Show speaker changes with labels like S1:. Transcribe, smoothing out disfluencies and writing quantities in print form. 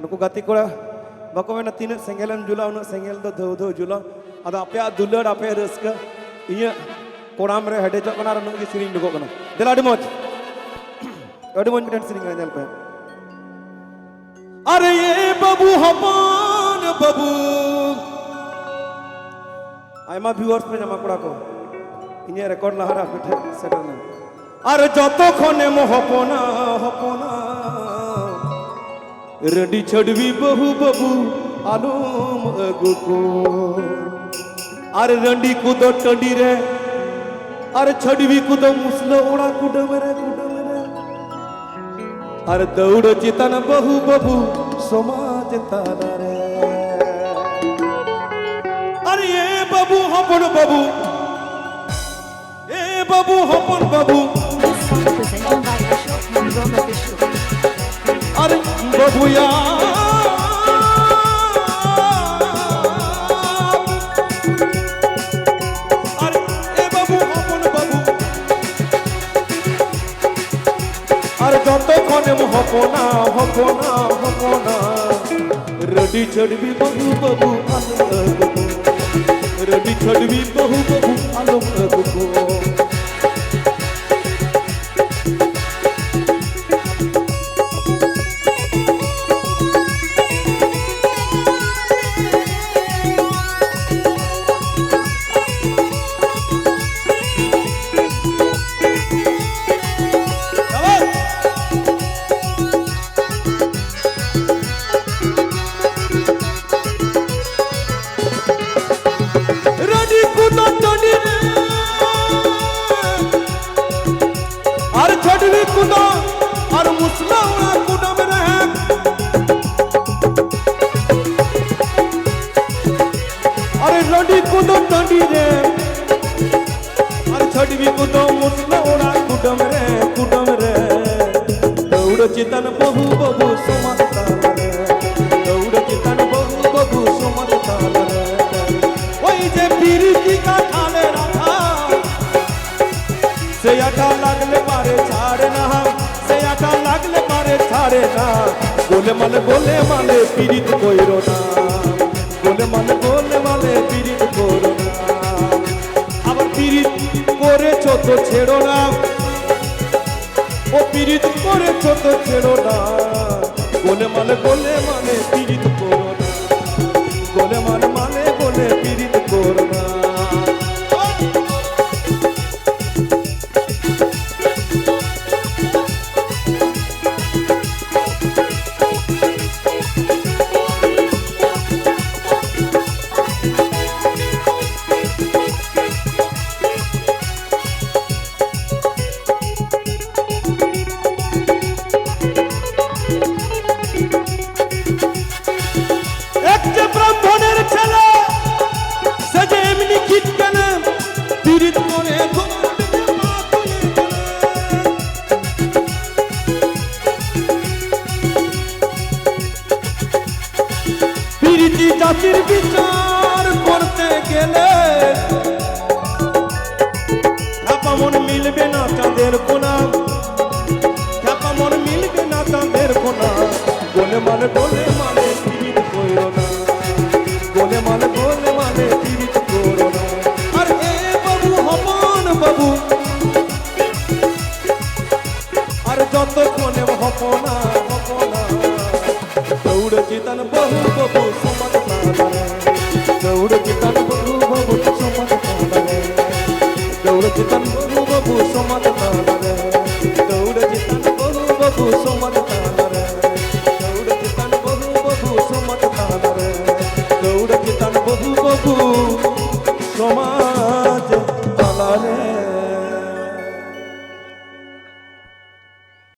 S1: नुकु गाती कोड़ा बाको में तीन सेंगेलम जुला उन सेंगेल दो धो धो जुला अदा आपे दुलड़ आपे रस्का इया कोड़ाम रे हटे जो कना नुकु सिरिंग दुको कना दिला अडी मौज मिटन सिरिंग नेल पे अरे ये बाबू हपान बाबू आयमा व्यूअर्स पे जमा कोड़ा को इन्हें रिकॉर्ड लहरा पिठे सेटल ना अरे जतो खने मो हपना हपना रेडी छड़वी बहु बबू आलूम अगु को अरे रंडी कुदो टंडी रे अरे छड़वी कुदो मुसलो उड़ा कुडम रे अरे दौड़ चितन बहु बबू समाज ताना रे अरे ये बाबू हपन बाबू ए बाबू हपन बाबू अरे बाबू यार अरे ए बाबू हपन बाबू अरे जत खने हपना हपना हपना रेडी चढ़वी बहु बाबू रेडी छड़वी बहु बहु आलम को और मुसला कुदम रहे अरे लड़ी कुदो टंडी रे अरे छड़वी कुदो मुसला उड़ा कुदम रे दौड़ चितन बहु बहु समाज ताल रे दौड़ चितन बहु बहु समाज ताल रे वही जे पीरी का ठाले रखा से आटा लागले मारे छाड़े ना से आटा लागले मारे छाड़े ना गोले माले पीड़ित कोइरो ना गोले माले पीड़ित कोइरो ना अब पीड़ित कोरे छो तो छेड़ो ना ओ पीड़ित कोरे छो तो छेड़ो ना गोले माले पीड़ित कोइरो ना गोले माले पीड़ित कोइरो ना জাতির বিচার করতে গেলে খ্যাপা মন মিলবে না চাঁদের কোনা খ্যাপা মন মিলবে না চাঁদের কোনা গোলে মালে পীড়িত কইরো না গোলে মালে পীড়িত করো না আর এ বাবু হপন বাবু আর যতক্ষণে হপনা হপনা दौड़ चितन बहु बहु समत ताले दौड़ चितन बहु बहु समत ताले दौड़ चितन बहु बहु समत